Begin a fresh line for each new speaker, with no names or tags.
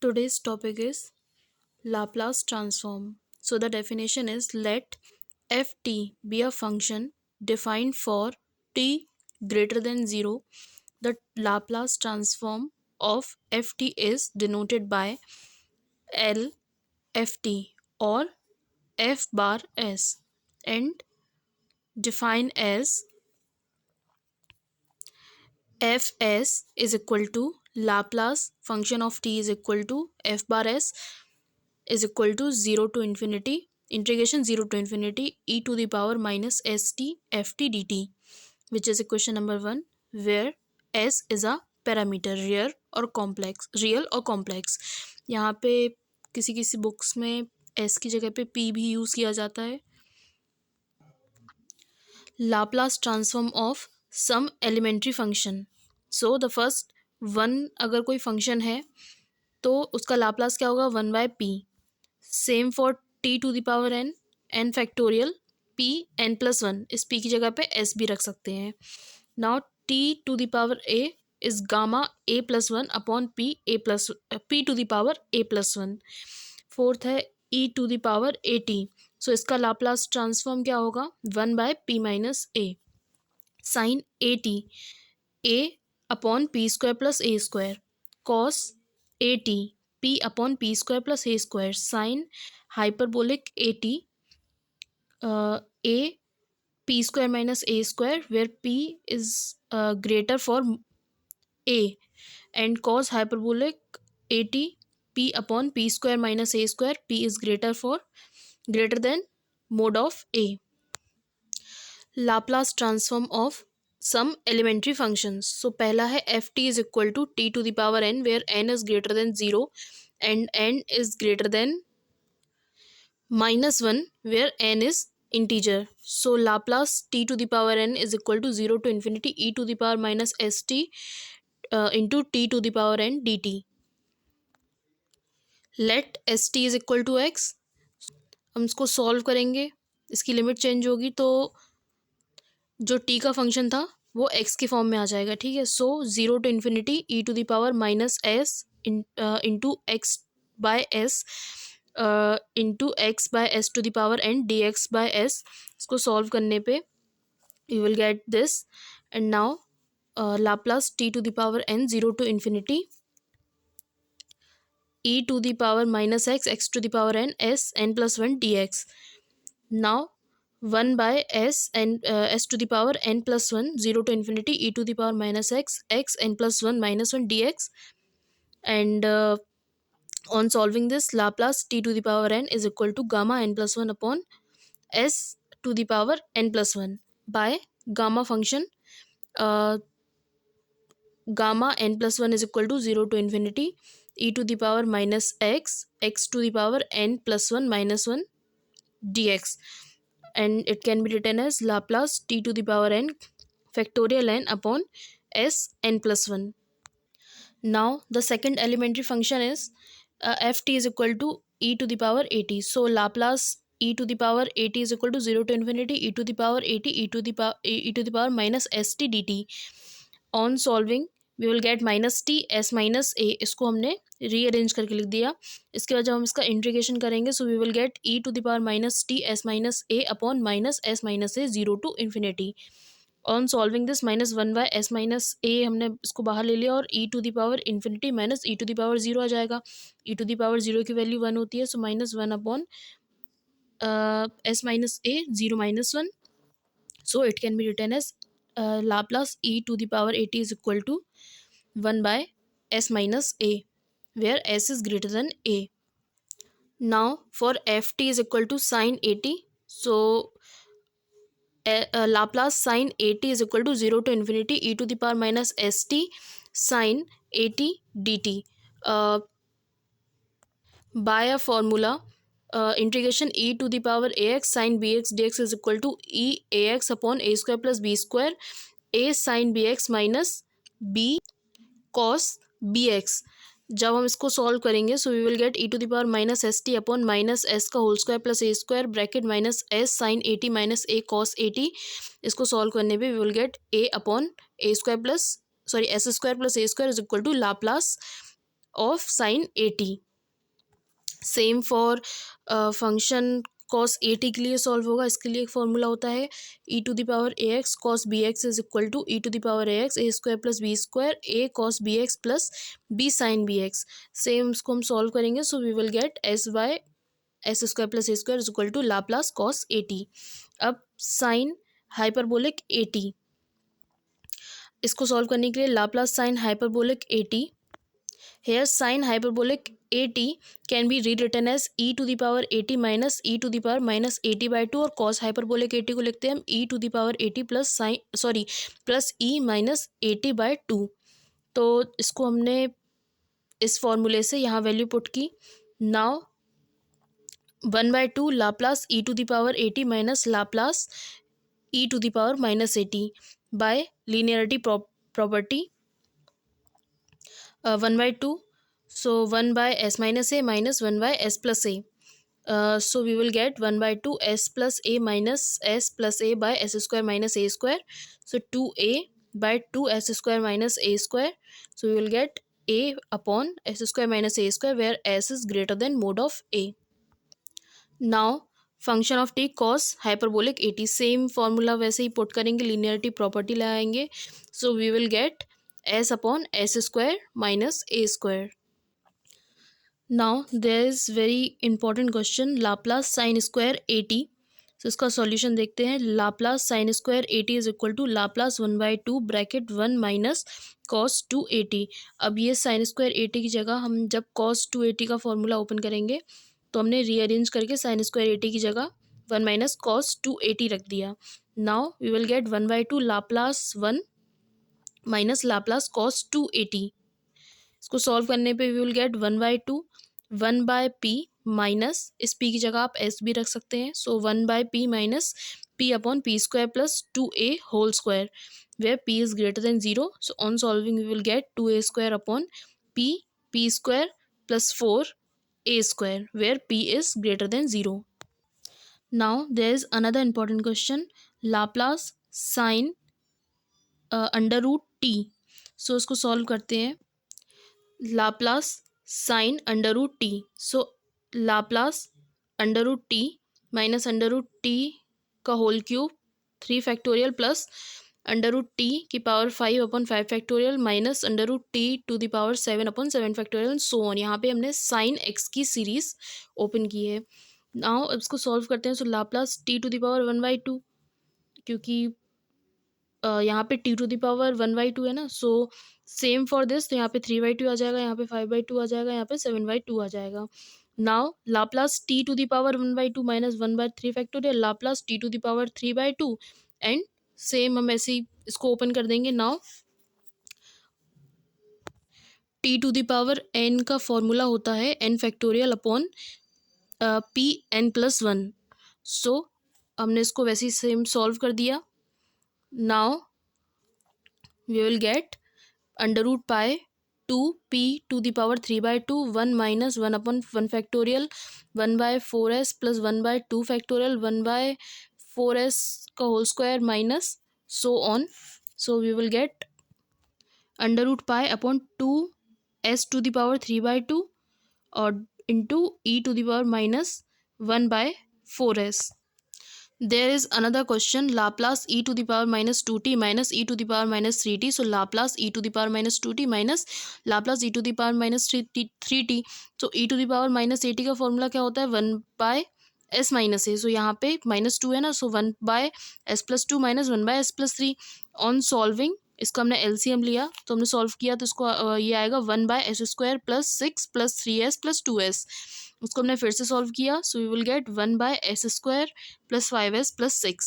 Today's topic is Laplace transform. So the definition is let ft be a function defined for t greater than 0. The Laplace transform of ft is denoted by L ft or f bar s and defined as fs is equal to Laplace function of t is equal to f bar s is equal to 0 to infinity integration 0 to infinity e to the power minus st ft dt, which is equation number 1, where s is a parameter real और complex. यहाँ पे किसी किसी books में s की जगह पे p भी यूज़ किया जाता है. Laplace transform of some elementary function. So the first one अगर कोई फंक्शन है तो उसका लाप्लास क्या होगा, 1/p. Same for t to the power n factorial p N plus one. इस पी की जगह पे एस भी रख सकते हैं. Now T to the power a is gamma a plus one upon p to the power a plus one. Fourth है e to the power a t. So इसका लाप्लास ट्रांसफॉर्म क्या होगा, 1/p minus a sine a T a upon P square plus A square cos A T p upon P square plus A square sine hyperbolic A T A P square minus A square where p is greater for a and cos hyperbolic a t p upon p square minus a square p is greater than mode of a. Laplace transform of some elementary functions. So पहला है ft is equal to t to the power n where n is greater than 0 and n is greater than minus 1 where n is integer. So Laplace t to the power n is equal to 0 to infinity e to the power minus st into t to the power n dt. Let st is equal to x. हम इसको solve करेंगे, इसकी limit change होगी तो जो t का function था वो x के फॉर्म में आ जाएगा. ठीक है. So 0 to infinity E to the power minus S into X by S into X by S to the power N D X by S. इसको सॉल्व करने पे you will get this. And now Laplace T to the power N 0 to infinity e to the power minus x to the power n plus 1 dx. Now 1 by s and s to the power n plus 1 0 to infinity e to the power minus x n plus 1 minus 1 dx. And on solving this, Laplace t to the power n is equal to gamma n plus 1 upon s to the power n plus 1 by gamma function gamma n plus 1 is equal to 0 to infinity e to the power minus x to the power n plus 1 minus 1 dx. And it can be written as Laplace t to the power n factorial n upon s n plus 1. Now the second elementary function is ft is equal to e to the power at. So Laplace e to the power at is equal to 0 to infinity e to the power at e to the power minus st dt. On solving we will get minus t s minus a. इसको हमने rearrange करके लिख दिया. इसके बाद जब हम इसका इंटीग्रेशन करेंगे so we will get e to the power minus t s minus a upon minus s minus A 0 to infinity. On solving this minus 1 by s minus a हमने इसको बाहर ले लिया और e to the power infinity minus e to the power 0 आ जाएगा. e to the power 0 की value 1 होती है. So minus 1 upon S minus A 0 minus 1. So it can be written as Laplace e to the power at is equal to 1 by s minus a where s is greater than a. Now for ft is equal to sin at. So Laplace sin at is equal to 0 to infinity e to the power minus st sin at dt by a formula integration e to the power ax sin bx dx is equal to e ax upon a square plus b square a sin bx minus b cos bx. जब हम इसको solve करेंगे so we will get e to the power minus s t upon minus s का whole square plus A square bracket minus s sine a t minus a cos A T. इसको solve करने पे we will get a upon a square plus s square plus A square is equal to Laplace of sine a t. Same for function cos A t के लिए solve होगा। इसके लिए एक formula होता है e to the power a x cos b x is equal to e to the power a x a square plus b square a cos b x plus b sine b x. Same इसको हम solve करेंगे, so we will get s by s square plus A square is equal to Laplace cos A t. अब sine hyperbolic A T, इसको solve करने के लिए Laplace sign hyperbolic A T. Here sin hyperbolic at can be rewritten as e to the power at minus e to the power minus at by 2, और cos hyperbolic at को लिखते हैं हम e to the power at plus sign plus e minus at by 2। तो इसको हमने इस फॉर्मूले से यहाँ वैल्यू पुट की। Now 1/2 Laplace e to the power at minus Laplace e to the power minus at by linearity property 1/2, so 1 by s minus a minus 1 by s plus a, so we will get 1/2 s plus a minus s plus a by s square minus a square, so 2a by 2 s square minus a square, so we will get a upon s square minus a square where s is greater than mod of a. Now function of t cos hyperbolic A t, same formula वैसे ही put करेंगे, linearity property लगाएंगे, so we will get s upon s square minus A square. Now there is very important question, Laplace sine square a t. So इसका solution देखते हैं। Laplace sine square a t is equal to Laplace 1/2 bracket 1 minus cos 2 A t. अब ये sign square a T की जगह हम जब cos 2 A T का फॉर्मूला ओपन करेंगे तो हमने रीअरेंज करके साइन स्क्वायर ए टी की जगह 1 माइनस कॉस 2 ए टी रख दिया। Now we will get 1/2 Laplace 1 minus Laplace cos 2 A T. इसको सॉल्व करने पे we will get 1/2 1 by P minus, इस पी की जगह आप एस भी रख सकते हैं, so 1 by P minus P upon P square plus 2a whole square where p is greater than 0, so on solving we will get 2a square upon p square plus 4a square where p is greater than 0. Now there is another important question, Laplace sin under root t. So इसको solve करते हैं। Laplace sine under root t, so Laplace under root t minus under root t का whole cube 3 factorial plus under root t की power 5 upon 5 factorial minus under root t to the power 7 upon 7 factorial so on. यहाँ पे हमने sine x की series open की है। Now इसको solve करते हैं। सो Laplace T to the power 1/2, क्योंकि यहाँ पे टी टू द पावर 1/2 है ना, सो सेम फॉर दिस, तो यहाँ पे 3/2 आ जाएगा, यहाँ पे 5/2 आ जाएगा, यहाँ पे 7/2 आ जाएगा। Now Laplace T to the power 1/2 minus 1/3 factorial Laplace T to the power 3/2 and same हम ऐसे ही इसको ओपन कर देंगे। Now T to the power N का फॉर्मूला होता है N factorial upon P N plus 1, so हमने इसको वैसे ही सेम सॉल्व कर दिया। Now we will get under root pi 2p to the power 3/2 1 minus 1 upon 1 factorial 1 by 4s plus 1 by 2 factorial 1 by 4s का whole square minus so on, so we will get under root pi upon 2s to the power 3/2 or into e to the power minus 1 by 4s. There is another question, Laplace e to the power minus 2t minus e to the power minus 3t. So Laplace e to the power minus 2t minus Laplace e to the power minus 3t. So e to the power minus 8t का formula क्या होता है 1 by s minus ए, सो यहाँ पे -2 है ना, सो 1 by s plus 2 minus 1 by s plus 3। On solving इसको हमने एलसीएम लिया, तो हमने सॉल्व किया तो इसको ये आएगा 1 by s square plus 6 plus 3s plus 2s। उसको हमने फिर से सॉल्व किया, so we will get 1 by s square plus 5s plus 6।